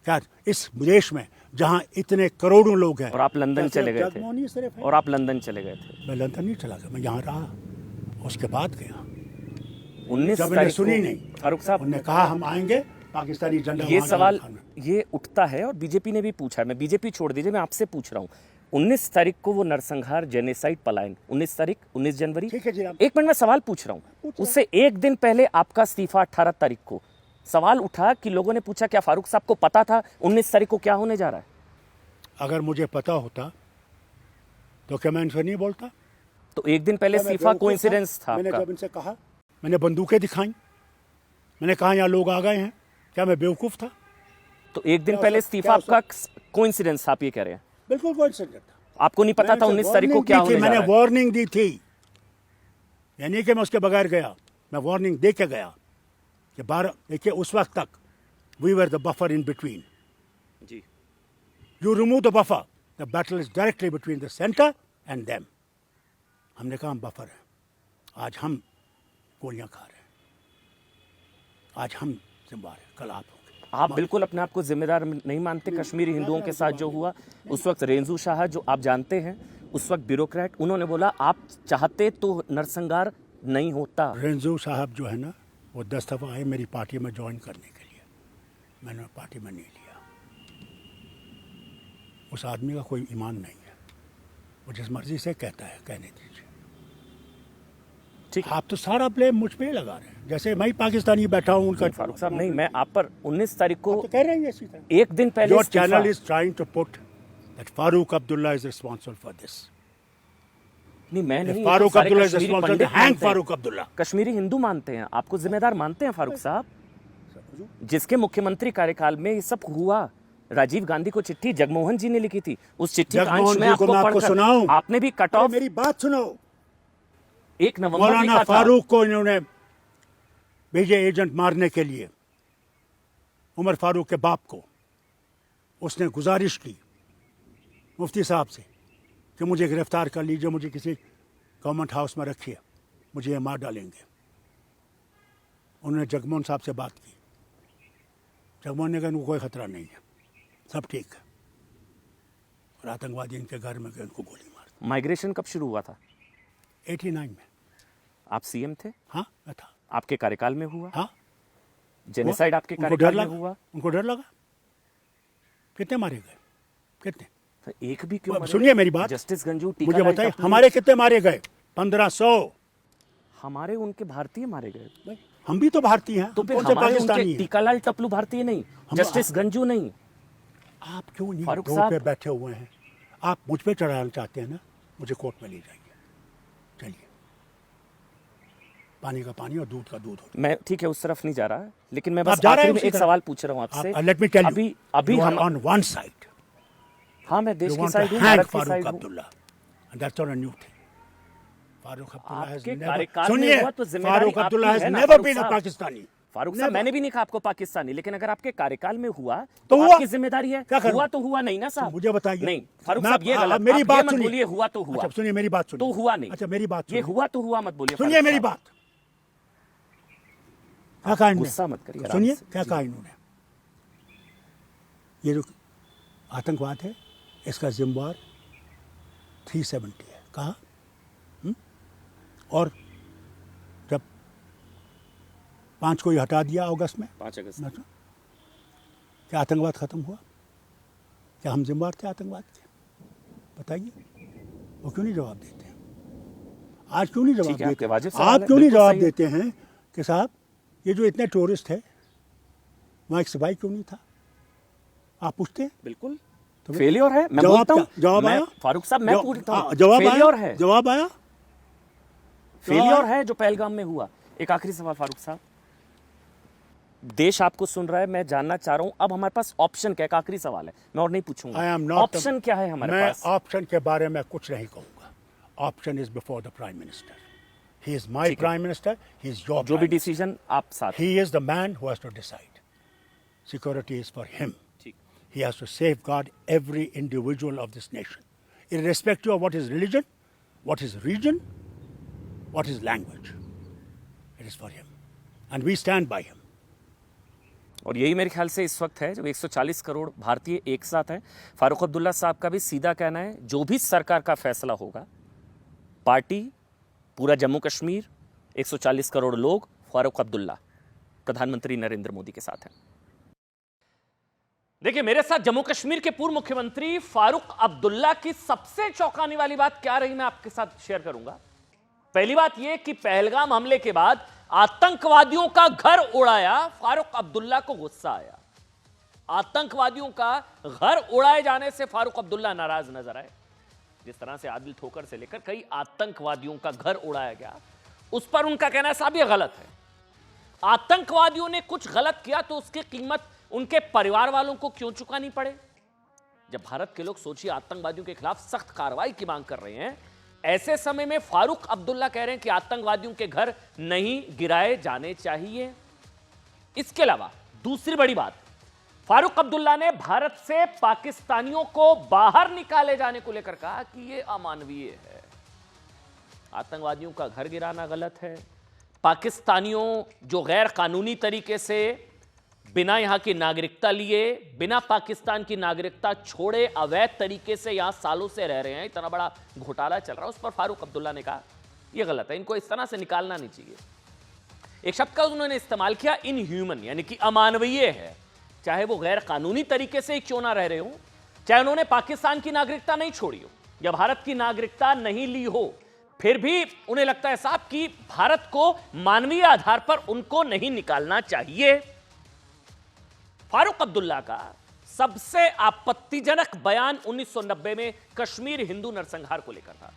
क्या इस देश में जहां इतने करोड़ों लोग हैं
और आप लंदन
क्या
चले गए
जगमोहन ही सिर्फ
थे
है?
और आप लंदन चले गए थे।
मैं लंदन नहीं चला गया, मैं यहाँ रहा, उसके बाद गया
19
जब मैंने
तारीख
सुनी
को
नहीं।
फारूक साहब
उन्होंने कहा हम आएंगे, पाकिस्तानी झंडा
ये
वहां
सवाल
खाना।
ये उठता है और बीजेपी ने भी पूछा है। मैं बीजेपी छोड़ दीजिए, मैं आपसे पूछ रहा हूँ 19 तारीख को वो नरसंहार जेनेसाइड पलायन 19 जनवरी,
ठीक है जी, आप-
एक मिनट में सवाल पूछ रहा हूँ, उससे एक दिन पहले आपका इस्तीफा 18 तारीख को सवाल उठा कि लोगों ने पूछा क्या फारूक साहब को पता था 19 तारीख को क्या होने जा रहा है?
अगर मुझे पता होता तो क्या मैं इनसे नहीं बोलता?
तो एक दिन पहले
क्या मैं
इस्तीफा
बेवकूफ
कोइंसिडेंस था
मैंने
आपका?
जब इनसे कहा, मैंने बंदूकें दिखाई, मैंने कहा यहाँ लोग आ गए हैं, क्या मैं बेवकूफ था?
तो एक दिन
क्या
पहले
उस-
इस्तीफा
क्या
आपका कोइंसिडेंस था, आप ये कह रहे हैं?
बिल्कुल कोइंसिडेंट था।
आपको नहीं पता था 19 तारीख को क्या होने जा
मैंने
रहा है?
वार्निंग दी थी, यानी कि मैं उसके बगैर गया, मैं वार्निंग दे के गया कि 12 देखिए उस वक्त तक we were the buffer in between,
जी
you remove the buffer, the battle is directly between the centre and them. हमने कहा हम बफर हैं, आज हम गोलियां खा रहे हैं, आज हम जिम्मेदार हैं, कल आप होंगे।
आप बिल्कुल अपने आप को जिम्मेदार नहीं मानते कश्मीरी हिंदुओं के साथ जो हुआ? उस वक्त रेंजू शाह जो आप जानते हैं, उस वक्त ब्यूरोक्रेट, उन्होंने बोला आप चाहते तो नरसंहार नहीं होता।
रेंजू साहब जो है ना, वो 10 दफ़ा आए मेरी पार्टी में ज्वाइन करने के लिए, मैंने पार्टी में नहीं लिया। उस आदमी का कोई ईमान नहीं है, वो जिस मर्जी से कहता है कहने दीजिए।
ठीक,
आप तो सारा ब्लेम मुझ पे लगा रहे हैं, जैसे मैं ही पाकिस्तानी बैठा हूँ उनका।
फारूक साहब नहीं, मैं आप पर 19 तारीख को
आप तो कह रहे हैं इसी तरह।
एक दिन पहले
योर
इस्तीफा-
channel is trying to put that Farooq Abdullah is responsible for this.
नहीं, मैं नहीं,
फारूक
सारे
अब्दुल्ला इज
कश्मीरी
रिस्पांसिबल,
पंडित
हैंग
मानते हैं।
फारूक अब्दुल्ला।
कश्मीरी हिंदू मानते हैं, आपको जिम्मेदार मानते हैं फारूक साहब? जिसके मुख्यमंत्री कार्यकाल में ये सब हुआ, राजीव गांधी को चिट्ठी जगमोहन जी ने लिखी थी, उस चिट्ठी का अंश
जगमोहन
में
जी को मैं आपको
पढ़कर
सुनाऊं?
आपने भी कट ऑफ
मेरी बात सुनो।
1 नवंबर
मौलाना
लिखा था।
फारूक को इन्होंने भेजे एजेंट मारने के लिए, उमर फारूक के बाप को। उसने गुजारिश की मुफ्ती साहब से कि मुझे गिरफ्तार कर लीजिए, मुझे किसी गवर्नमेंट हाउस में रखिए, मुझे ये मार डालेंगे। उन्होंने जगमोहन साहब से बात की, जगमोहन ने कहा इनको कोई खतरा नहीं है, सब ठीक है, और आतंकवादी इनके घर में गए, उनको गोली मार दी।
माइग्रेशन कब शुरू हुआ था?
89 में।
आप सीएम थे,
हाँ मैं था।
आपके कार्यकाल में हुआ?
हाँ,
जेनोसाइड आपके
उनको डर
कार्यकाल में
लगा,
हुआ?
उनको डर लगा। कितने मारे गए, कितने?
तो एक भी क्यों मरे?
सुनिए मेरी बात,
जस्टिस गंजू,
मुझे
टीकालाल
बताइए
टप्पू,
हमारे कितने मारे गए? 1500।
हमारे उनके भारतीय मारे गए।
हम भी तो भारतीय हैं,
तो
हम
फिर
कौन से
हमारे
पाकिस्तानी
उनके
हैं?
टीकालाल टप्पू भारतीय नहीं, जस्टिस गंजू नहीं?
आप क्यों नहीं
फारूक
दो
साहब-
पे बैठे हुए हैं? आप मुझ पे चढ़ाना चाहते हैं ना, मुझे कोर्ट में ले जाइए, चलिए, पानी का पानी और दूध का दूध हो।
मैं ठीक है उस तरफ नहीं जा रहा, लेकिन मैं
आप
बस
जा रहे
आखिरी
हैं
में
उसी
एक
तरफ।
सवाल पूछ रहा हूँ आपसे।
लेट मी टेल यू,
अभी हम
ऑन वन साइड,
हाँ, मैं देश
यू
की
वांट टू
साइड हूँ,
हैंग
भारत की
फारूक
साइड हूँ।
Abdullah, and that's not a new thing. Farooq Abdullah has
आपके
never-
कार्यकाल में
सुनिए,
हुआ तो जिम्मेदारी
फारूक अब्दुल्ला
आपकी
has
है ना,
never
फारूक
been a
साहब।
पाकिस्तानी।
फारूक साहब,
Never.
मैंने भी नहीं कहा आपको पाकिस्तानी, लेकिन अगर आपके कार्यकाल में हुआ
तो
तो
हुआ।
आपकी जिम्मेदारी है।
क्या करूं?
हुआ तो हुआ नहीं ना साहब?
मुझे बताइए।
नहीं फारूक
मैं-
साहब, ये गलत,
मेरी
आप
बात
ये मत
सुनिए।
बोलिए हुआ तो हुआ।
अच्छा सुनिए मेरी बात सुनिए।
तो हुआ नहीं।
अच्छा मेरी बात
ये
सुनिए।
हुआ तो हुआ मत बोलिए।
सुनिए
फारूक
मेरी
साहब।
बात। क्या कहा इन्होंने?
गुस्सा मत करिए, आराम
सुनिए
से।
क्या कहा इन्होंने? ये जो आतंकवाद है इसका जिम्मेवार 370 है, कहा। और जब 5 को ही हटा दिया अगस्त में,
5 अगस्त
क्या आतंकवाद खत्म हुआ? क्या हम जिम्मेवार थे आतंकवाद के? बताइए, वो क्यों नहीं जवाब देते हैं? आज क्यों नहीं जवाब
ठीक है, आपके
देते?
वाजिब सवाल
आप
है,
क्यों नहीं
बिल्कुल
जवाब
सही है।
देते हैं कि साहब ये जो इतने टूरिस्ट है वहाँ एक सिपाही क्यों नहीं था? आप पूछते हैं?
बिल्कुल
तो
फेलियर है। मैं
जवाब
बोलता हूँ,
क्या? जवाब
मैं-
आया?
फारूक साहब, मैं पूछता हूँ,
जवाब
फेलियर
आया?
है,
जवाब आया?
फेलियर है जो पहलगाम में हुआ। एक आखिरी सवाल फारूक साहब, देश आपको सुन रहा है, मैं जानना चाह रहा हूं अब हमारे पास ऑप्शन क्या है? एक आखिरी सवाल है, मैं और नहीं पूछूंगा।
I am not
ऑप्शन क्या है हमारे
मैं
पास?
ऑप्शन के बारे में कुछ नहीं कहूंगा। Option is before the prime minister. He is my prime minister, he is your.
जो भी डिसीजन आप साथ।
He is the man who has to decide. Security is for him.
ठीक।
He has to safeguard every individual of this nation, irrespective of what is religion, what is region, what is language. It is for him. And we stand by him.
और यही मेरे ख्याल से इस वक्त है जब 140 करोड़ भारतीय एक साथ हैं। फारूक अब्दुल्ला साहब का भी सीधा कहना है, जो भी सरकार का फैसला होगा, पार्टी, पूरा जम्मू कश्मीर, 140 करोड़ लोग, फारूक अब्दुल्ला प्रधानमंत्री नरेंद्र मोदी के साथ हैं। देखिए, मेरे साथ जम्मू कश्मीर के पूर्व मुख्यमंत्री फारूक अब्दुल्ला की सबसे चौंकाने वाली बात क्या रही, मैं आपके साथ शेयर करूंगा। पहली बात यह कि पहलगाम हमले के बाद आतंकवादियों का घर उड़ाया, फारूक अब्दुल्ला को गुस्सा आया। आतंकवादियों का घर उड़ाए जाने से फारूक अब्दुल्ला नाराज नजर आए। जिस तरह से आदिल ठोकर से लेकर कई आतंकवादियों का घर उड़ाया गया, उस पर उनका कहना है साहब ये गलत है। आतंकवादियों ने कुछ गलत किया तो उसकी कीमत उनके परिवार वालों को क्यों चुकानी पड़े? जब भारत के लोग सोचिए आतंकवादियों के खिलाफ सख्त कार्रवाई की मांग कर रहे हैं, ऐसे समय में फारूक अब्दुल्ला कह रहे हैं कि आतंकवादियों के घर नहीं गिराए जाने चाहिए। इसके अलावा दूसरी बड़ी बात, फारूक अब्दुल्ला ने भारत से पाकिस्तानियों को बाहर निकाले जाने को लेकर कहा कि यह अमानवीय है। आतंकवादियों का घर गिराना गलत है। पाकिस्तानियों जो गैर कानूनी तरीके से बिना यहां की नागरिकता लिए, बिना पाकिस्तान की नागरिकता छोड़े अवैध तरीके से यहां सालों से रह रहे हैं, इतना बड़ा घोटाला चल रहा है, उस पर फारूक अब्दुल्ला ने कहा यह गलत है, इनको इस तरह से निकालना नहीं चाहिए। एक शब्द का उन्होंने इस्तेमाल किया, इनह्यूमन, यानी कि अमानवीय है। चाहे वो गैर कानूनी तरीके से क्यों ना रह रहे हो, चाहे उन्होंने पाकिस्तान की नागरिकता नहीं छोड़ी हो या भारत की नागरिकता नहीं ली हो, फिर भी उन्हें लगता है साहब कि भारत को मानवीय आधार पर उनको नहीं निकालना चाहिए। फारूक अब्दुल्ला का सबसे आपत्तिजनक बयान 1990 में कश्मीर हिंदू नरसंहार को लेकर था।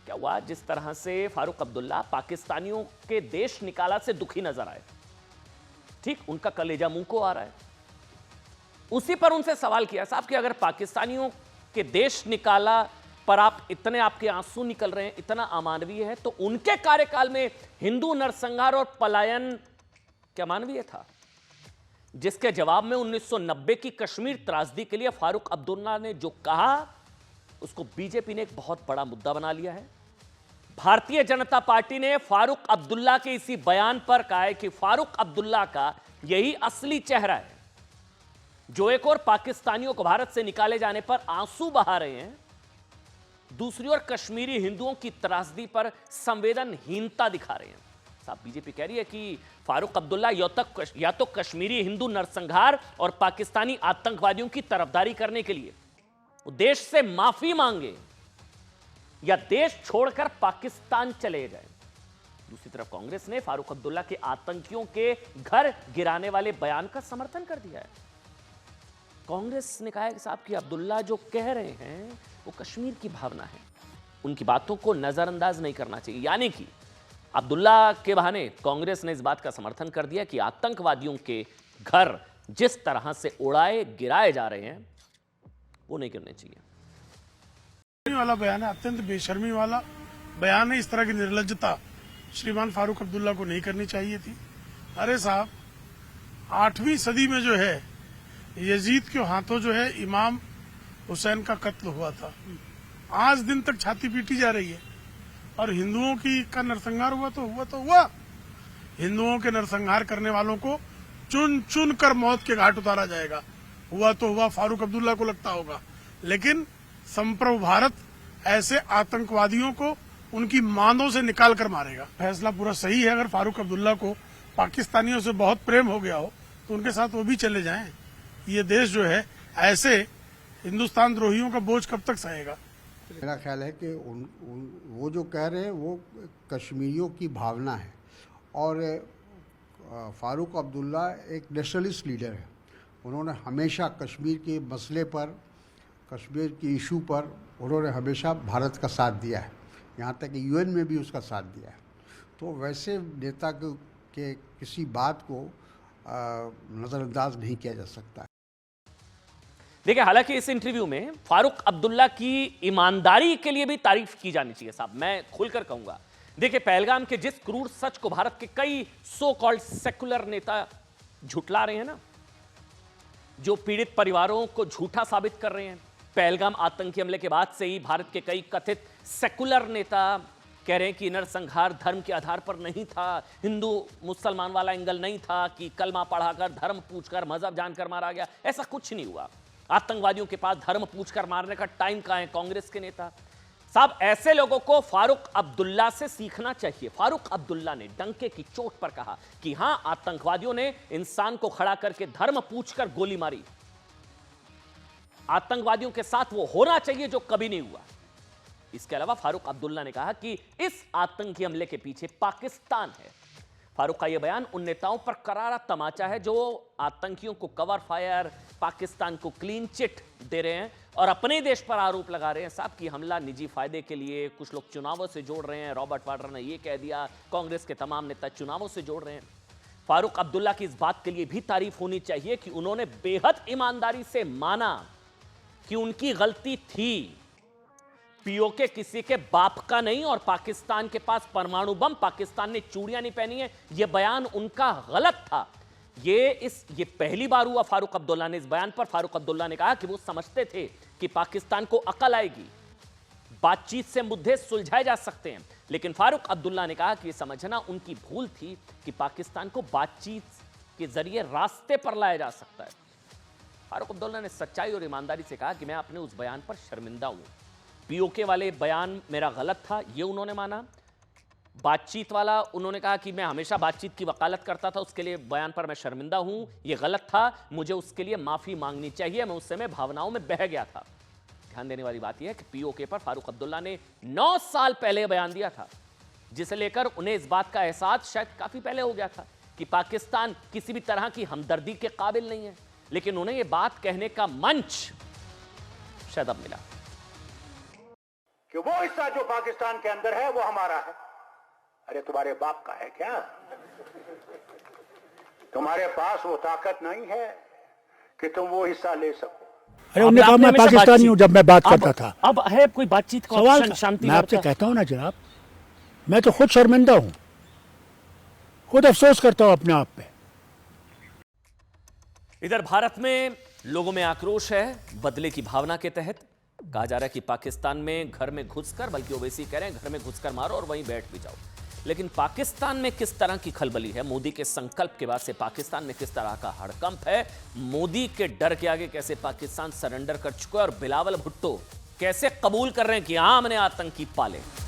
क्या हुआ, जिस तरह से फारूक अब्दुल्ला पाकिस्तानियों के देश निकाला से दुखी नजर आए, ठीक उनका कलेजा मुंह को आ रहा है, उसी पर उनसे सवाल किया साहब कि अगर पाकिस्तानियों के देश निकाला पर आप इतने आपके आंसू निकल रहे हैं, इतना अमानवीय है, तो उनके कार्यकाल में हिंदू नरसंहार और पलायन क्या मानवीय था? जिसके जवाब में 1990 की कश्मीर त्रासदी के लिए फारूक अब्दुल्ला ने जो कहा, उसको बीजेपी ने एक बहुत बड़ा मुद्दा बना लिया है। भारतीय जनता पार्टी ने फारूक अब्दुल्ला के इसी बयान पर कहा है कि फारूक अब्दुल्ला का यही असली चेहरा है, जो एक और पाकिस्तानियों को भारत से निकाले जाने पर आंसू बहा रहे हैं, दूसरी ओर कश्मीरी हिंदुओं की त्रासदी पर संवेदनहीनता दिखा रहे हैं। साहब, बीजेपी कह रही है कि फारूक अब्दुल्ला या तो कश्मीरी हिंदू नरसंहार और पाकिस्तानी आतंकवादियों की तरफदारी करने के लिए वो देश से माफी मांगे या देश छोड़कर पाकिस्तान चले जाए। दूसरी तरफ कांग्रेस ने फारूक अब्दुल्ला के आतंकियों के घर गिराने वाले बयान का समर्थन कर दिया है। कांग्रेस ने कहा है कि साहब कि अब्दुल्ला जो कह रहे हैं वो कश्मीर की भावना है, उनकी बातों को नजरअंदाज नहीं करना चाहिए। यानी कि अब्दुल्ला के बहाने कांग्रेस ने इस बात का समर्थन कर दिया कि आतंकवादियों के घर जिस तरह से उड़ाए गिराए जा रहे हैं वो नहीं करने चाहिए।
वाला बयान है, अत्यंत बेशर्मी वाला बयान है। इस तरह की निर्लज्जता श्रीमान फारूक अब्दुल्ला को नहीं करनी चाहिए थी। अरे साहब, 8वीं सदी में जो है यजीद के हाथों जो है इमाम हुसैन का कत्ल हुआ था, आज दिन तक छाती पीटी जा रही है। और हिंदुओं का नरसंहार हुआ तो हुआ। हिंदुओं के नरसंहार करने वालों को चुन चुन कर मौत के घाट उतारा जाएगा। हुआ तो हुआ, फारूक अब्दुल्ला को लगता होगा, लेकिन संप्रभु भारत ऐसे आतंकवादियों को उनकी मांदों से निकाल कर मारेगा। फैसला पूरा सही है। अगर फारूक अब्दुल्ला को पाकिस्तानियों से बहुत प्रेम हो गया हो तो उनके साथ वो भी चले जाएं। ये देश जो है ऐसे हिंदुस्तान द्रोहियों का बोझ कब तक सहेगा?
मेरा ख्याल है कि वो जो कह रहे हैं वो कश्मीरियों की भावना है। और फारूक अब्दुल्ला एक नेशनलिस्ट लीडर है। उन्होंने हमेशा कश्मीर के मसले पर, कश्मीर के इशू पर उन्होंने हमेशा भारत का साथ दिया है, यहाँ तक कि यूएन में भी उसका साथ दिया है। तो वैसे नेता के किसी बात को नज़रअंदाज नहीं किया जा सकता है।
देखिए, हालांकि इस इंटरव्यू में फारूक अब्दुल्ला की ईमानदारी के लिए भी तारीफ की जानी चाहिए साहब, मैं खुलकर कहूंगा। देखिए, पहलगाम के जिस क्रूर सच को भारत के कई सो कॉल्ड सेकुलर नेता झुटला रहे हैं ना, जो पीड़ित परिवारों को झूठा साबित कर रहे हैं, पहलगाम आतंकी हमले के बाद से ही भारत के कई कथित सेकुलर नेता कह रहे हैं कि नरसंहार धर्म के आधार पर नहीं था, हिंदू मुसलमान वाला एंगल नहीं था कि कलमा पढ़ाकर, धर्म पूछकर, मजहब जानकर मारा गया। ऐसा कुछ नहीं हुआ। आतंकवादियों के पास धर्म पूछकर मारने का टाइम कहां है कांग्रेस के नेता साहब? ऐसे लोगों को फारूक अब्दुल्ला से सीखना चाहिए। फारूक अब्दुल्ला ने डंके की चोट पर कहा कि हां, आतंकवादियों ने इंसान को खड़ा करके धर्म पूछकर गोली मारी। आतंकवादियों के साथ वो होना चाहिए जो कभी नहीं हुआ। इसके अलावा फारूक अब्दुल्ला ने कहा कि इस आतंकी हमले के पीछे पाकिस्तान है। फारूक का यह बयान उन नेताओं पर करारा तमाचा है जो आतंकियों को कवर फायर, पाकिस्तान को क्लीन चिट दे रहे हैं और अपने देश पर आरोप लगा रहे हैं साहब कि हमला निजी फायदे के लिए, कुछ लोग चुनावों से जोड़ रहे हैं। रॉबर्ट वाड्रा ने यह कह दिया, कांग्रेस के तमाम नेता चुनावों से जोड़ रहे हैं। फारूक अब्दुल्ला की इस बात के लिए भी तारीफ होनी चाहिए कि उन्होंने बेहद ईमानदारी से माना कि उनकी गलती थी। पीओके किसी के बाप का नहीं और पाकिस्तान के पास परमाणु बम, पाकिस्तान ने चूड़ियां नहीं पहनी है, यह बयान उनका गलत था। ये पहली बार हुआ फारूक अब्दुल्ला ने इस बयान पर। फारूक अब्दुल्ला ने कहा कि वो समझते थे कि पाकिस्तान को अकल आएगी, बातचीत से मुद्दे सुलझाए जा सकते हैं, लेकिन फारूक अब्दुल्ला ने कहा कि यह समझना उनकी भूल थी कि पाकिस्तान को बातचीत के जरिए रास्ते पर लाया जा सकता है। फारूक अब्दुल्ला ने सच्चाई और ईमानदारी से कहा कि मैं अपने उस बयान पर शर्मिंदा हूं। पीओके वाले बयान मेरा गलत था, यह उन्होंने माना। बातचीत वाला उन्होंने कहा कि मैं हमेशा बातचीत की वकालत करता था, उसके लिए बयान पर मैं शर्मिंदा हूं, यह गलत था, मुझे उसके लिए माफी मांगनी चाहिए, मैं उस समय भावनाओं में बह गया था। ध्यान देने वाली बात यह है कि पीओके पर फारूक अब्दुल्ला ने 9 साल पहले बयान दिया था, जिसे लेकर उन्हें इस बात का एहसास शायद काफी पहले हो गया था कि पाकिस्तान किसी भी तरह की हमदर्दी के काबिल नहीं है, लेकिन उन्हें यह बात कहने का मंच शायद अब मिला
कि वो हिस्सा जो पाकिस्तान के अंदर है वो हमारा है। अरे तुम्हारे बाप का है क्या? तुम्हारे पास वो ताकत नहीं है कि तुम वो हिस्सा ले सको।
अरे उन्होंने कहा मैं पाकिस्तानी हूं जब मैं बात करता था।
अब है कोई बातचीत का ऑप्शन? शांति
मैं आपसे कहता हूं ना जनाब, मैं तो खुद शर्मिंदा हूं, खुद अफसोस करता हूं अपने आप पे।
इधर भारत में लोगों में आक्रोश है बदले की भावना के तहत। कहा जा रहा है कि पाकिस्तान में घर में घुसकर, बल्कि ओवैसी कह रहे हैं घर में घुसकर मारो और वहीं बैठ भी जाओ। लेकिन पाकिस्तान में किस तरह की खलबली है? मोदी के संकल्प के बाद से पाकिस्तान में किस तरह का हड़कंप है? मोदी के डर के आगे कैसे पाकिस्तान सरेंडर कर चुका है और बिलावल भुट्टो कैसे कबूल कर रहे हैं कि हां, हमने आतंकी पाले।